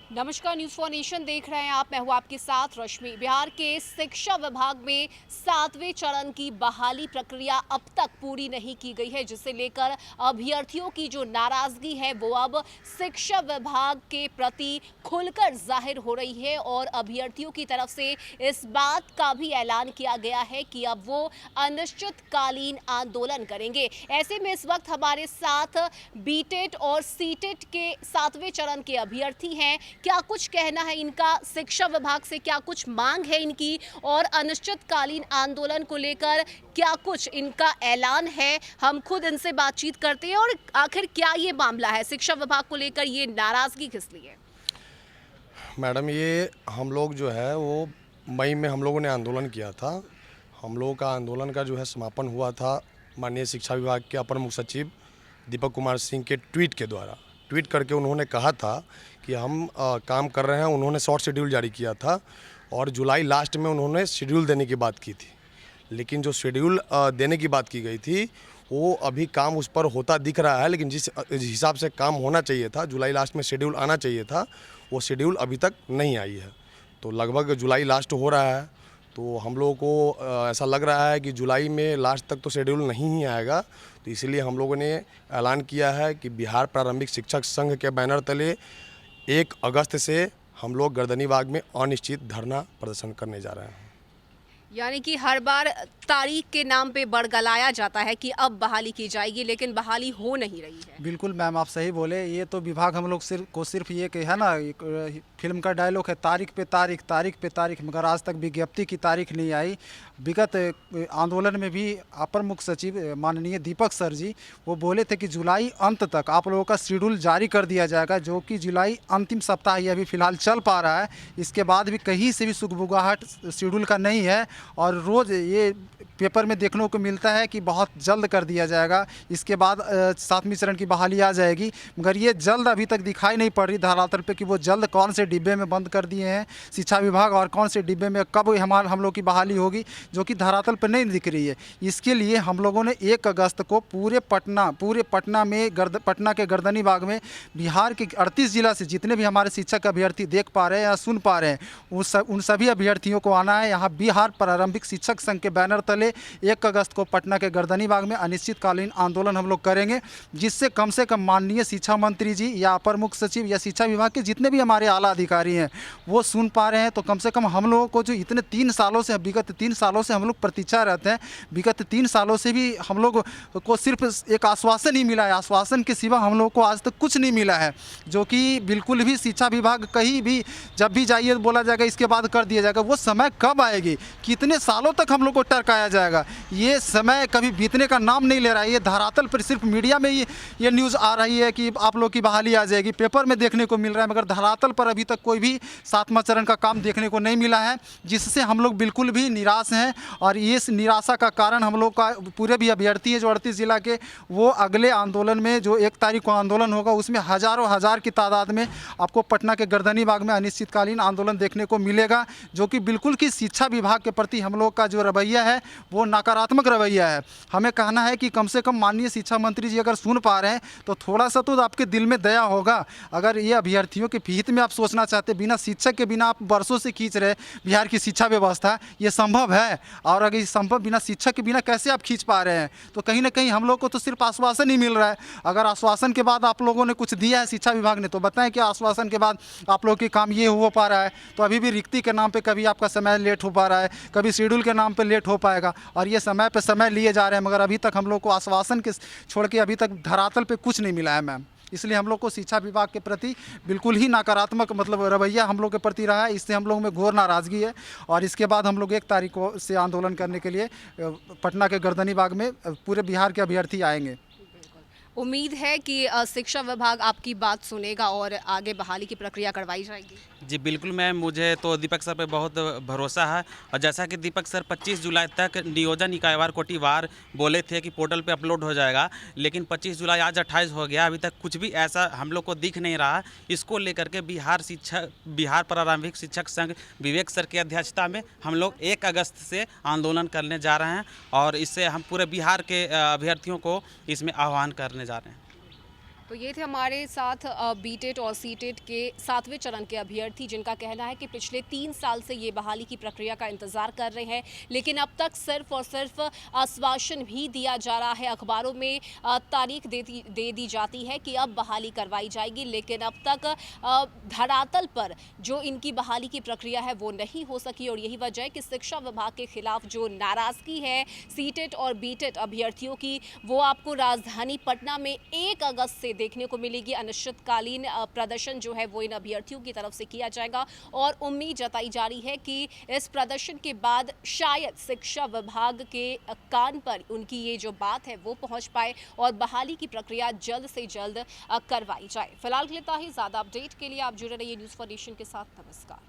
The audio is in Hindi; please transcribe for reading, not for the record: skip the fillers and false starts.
नमस्कार, न्यूज़ फॉर नेशन देख रहे हैं आप। मैं हूं आपके साथ रश्मि। बिहार के शिक्षा विभाग में 7वें चरण की बहाली प्रक्रिया अब तक पूरी नहीं की गई है, जिसे लेकर अभ्यर्थियों की जो नाराजगी है वो अब शिक्षा विभाग के प्रति खुलकर जाहिर हो रही है और अभ्यर्थियों की तरफ से इस बात का भी ऐलान किया गया है कि अब वो अनिश्चितकालीन आंदोलन करेंगे। ऐसे में इस वक्त हमारे साथ बीटेट और सीटेट के 7वें चरण के अभ्यर्थी हैं। क्या कुछ कहना है इनका शिक्षा विभाग से, क्या कुछ मांग है इनकी और अनिश्चितकालीन आंदोलन को लेकर क्या कुछ इनका ऐलान है, हम खुद इनसे बातचीत करते हैं। और आखिर क्या ये मामला है, शिक्षा विभाग को लेकर ये नाराजगी किस लिए? मैडम, ये हम लोग जो है वो मई में हम लोगों ने आंदोलन किया था। हम लोगों का आंदोलन का जो है समापन हुआ था माननीय शिक्षा विभाग के अपर मुख्य सचिव दीपक कुमार सिंह के ट्वीट के द्वारा। ट्वीट करके उन्होंने कहा था कि हम काम कर रहे हैं। उन्होंने शॉर्ट शेड्यूल जारी किया था और जुलाई लास्ट में उन्होंने शेड्यूल देने की बात की थी। लेकिन जो शेड्यूल देने की बात की गई थी वो अभी काम उस पर होता दिख रहा है, लेकिन जिस हिसाब से काम होना चाहिए था, जुलाई लास्ट में शेड्यूल आना चाहिए था, वो शेड्यूल अभी तक नहीं आई है। तो लगभग जुलाई लास्ट हो रहा है, तो हम लोगों को ऐसा लग रहा है कि जुलाई में लास्ट तक तो शेड्यूल नहीं ही आएगा। तो इसलिए हम लोगों ने ऐलान किया है कि बिहार प्रारंभिक शिक्षक संघ के बैनर तले 1 अगस्त से हम लोग गर्दनीबाग में अनिश्चित धरना प्रदर्शन करने जा रहे हैं। यानी कि हर बार तारीख के नाम पे बड़गलाया जाता है कि अब बहाली की जाएगी, लेकिन बहाली हो नहीं रही है। बिल्कुल मैम, आप सही बोले। ये तो विभाग हम लोग सिर्फ ये कि है ना, एक फिल्म का डायलॉग है, तारीख पे तारीख, तारीख पे तारीख, मगर आज तक विज्ञप्ति की तारीख नहीं आई। विगत आंदोलन में भी अपर मुख्य सचिव माननीय दीपक सर जी वो बोले थे कि जुलाई अंत तक आप लोगों का शेड्यूल जारी कर दिया जाएगा, जो कि जुलाई अंतिम सप्ताह ये अभी फिलहाल चल पा रहा है। इसके बाद भी कहीं से भी सुगबुगाहट शेड्यूल का नहीं है और रोज़ ये पेपर में देखने को मिलता है कि बहुत जल्द कर दिया जाएगा, इसके बाद 7वें चरण की बहाली आ जाएगी। मगर ये जल्द अभी तक दिखाई नहीं पड़ रही धरातल पे कि वो जल्द कौन से डिब्बे में बंद कर दिए हैं शिक्षा विभाग और कौन से डिब्बे में कब हम लोग की बहाली होगी, जो कि धरातल पर नहीं दिख रही है। इसके लिए हम लोगों ने 1 अगस्त को पूरे पटना में पटना के गर्दनीबाग में बिहार के 38 जिला से जितने भी हमारे शिक्षक अभ्यर्थी देख पा रहे हैं या सुन पा रहे हैं उन सभी अभ्यर्थियों को आना है। यहाँ बिहार प्रारंभिक शिक्षक संघ के बैनर तले 1 अगस्त को पटना के गर्दनीबाग में अनिश्चितकालीन आंदोलन हम लोग करेंगे, जिससे कम से कम माननीय शिक्षा मंत्री जी या अपर मुख्य सचिव या शिक्षा विभाग के जितने भी हमारे आला अधिकारी हैं वो सुन पा रहे हैं। तो कम से कम हम लोगों को जो इतने विगत 3 सालों से हम लोग प्रतीक्षा रहते हैं, विगत 3 सालों से भी हम लोग को सिर्फ एक आश्वासन ही मिला है। आश्वासन के सिवा हम लोग को आज तक कुछ नहीं मिला है, जो कि बिल्कुल भी शिक्षा विभाग कहीं भी जब भी जाइए बोला जाएगा इसके बाद कर दिया जाएगा। वो समय कब आएगी, कितने सालों तक हम लोग को टरकाया जाएगा, ये समय कभी बीतने का नाम नहीं ले रहा है। ये धरातल पर सिर्फ मीडिया में ये न्यूज़ आ रही है कि आप लोग की बहाली आ जाएगी, पेपर में देखने को मिल रहा है, मगर धरातल पर अभी तक कोई भी 7वां चरण का काम देखने को नहीं मिला है, जिससे हम लोग बिल्कुल भी निराश हैं। और इस निराशा का कारण हम लोग का पूरे भी अभ्यर्थी हैं जो 38 जिला के, वो अगले आंदोलन में जो 1 तारीख को आंदोलन होगा उसमें हज़ार की तादाद में आपको पटना के गर्दनीबाग में अनिश्चितकालीन आंदोलन देखने को मिलेगा, जो कि बिल्कुल कि शिक्षा विभाग के प्रति हम लोग का जो रवैया है वो नकारात्मक रवैया है। हमें कहना है कि कम से कम माननीय शिक्षा मंत्री जी अगर सुन पा रहे हैं तो थोड़ा सा तो आपके दिल में दया होगा। अगर ये अभ्यर्थियों के हित में आप सोचना चाहते, बिना शिक्षक के बिना आप वर्षों से खींच रहे बिहार की शिक्षा व्यवस्था, ये संभव है? और अगर ये संभव बिना शिक्षक के बिना कैसे आप खींच पा रहे हैं? तो कहीं ना कहीं हम लोग को तो सिर्फ आश्वासन ही मिल रहा है। अगर आश्वासन के बाद आप लोगों ने कुछ दिया है शिक्षा विभाग ने तो बताएं कि आश्वासन के बाद आप लोग के काम ये हो पा रहा है। तो अभी भी रिक्ति के नाम पे कभी आपका समय लेट हो पा रहा है, कभी शेड्यूल के नाम पे लेट हो पाएगा, और ये समय पे समय लिए जा रहे हैं, मगर अभी तक हम लोग को आश्वासन के छोड़ के अभी तक धरातल पे कुछ नहीं मिला है मैम। इसलिए हम लोग को शिक्षा विभाग के प्रति बिल्कुल ही नकारात्मक रवैया हम लोग के प्रति रहा है। इससे हम लोग में घोर नाराज़गी है और इसके बाद हम लोग 1 तारीख को से आंदोलन करने के लिए पटना के गर्दनीबाग में पूरे बिहार के अभ्यर्थी आएंगे। उम्मीद है कि शिक्षा विभाग आपकी बात सुनेगा और आगे बहाली की प्रक्रिया करवाई जाएगी। जी बिल्कुल मैम, मुझे तो दीपक सर पे बहुत भरोसा है। और जैसा कि दीपक सर 25 जुलाई तक नियोजन इकाईवार कोटिवार बोले थे कि पोर्टल पे अपलोड हो जाएगा, लेकिन 25 जुलाई आज 28 हो गया, अभी तक कुछ भी ऐसा हम लोग को दिख नहीं रहा। इसको लेकर के बिहार प्रारंभिक शिक्षक संघ विवेक सर की अध्यक्षता में हम लोग 1 अगस्त से आंदोलन करने जा रहे हैं और इससे हम पूरे बिहार के अभ्यर्थियों को इसमें आह्वान करने जा रहे हैं। तो ये थे हमारे साथ बीटेट और सीटेट के 7वें चरण के अभ्यर्थी, जिनका कहना है कि पिछले 3 साल से ये बहाली की प्रक्रिया का इंतजार कर रहे हैं, लेकिन अब तक सिर्फ और सिर्फ आश्वासन भी दिया जा रहा है। अखबारों में तारीख दे दी जाती है कि अब बहाली करवाई जाएगी, लेकिन अब तक धरातल पर जो इनकी बहाली की प्रक्रिया है वो नहीं हो सकी। और यही वजह है कि शिक्षा विभाग के खिलाफ जो नाराजगी है सीटेट और बीटेट अभ्यर्थियों की, वो आपको राजधानी पटना में 1 अगस्त से देखने को मिलेगी। अनिश्चितकालीन प्रदर्शन जो है वो इन अभ्यर्थियों की तरफ से किया जाएगा और उम्मीद जताई जा रही है कि इस प्रदर्शन के बाद शायद शिक्षा विभाग के कान पर उनकी ये जो बात है वो पहुंच पाए और बहाली की प्रक्रिया जल्द से जल्द करवाई जाए। फिलहाल के लिए इतना ही। ज़्यादा अपडेट के लिए आप जुड़े रहिए न्यूज़ फॉर नेशन के साथ। नमस्कार।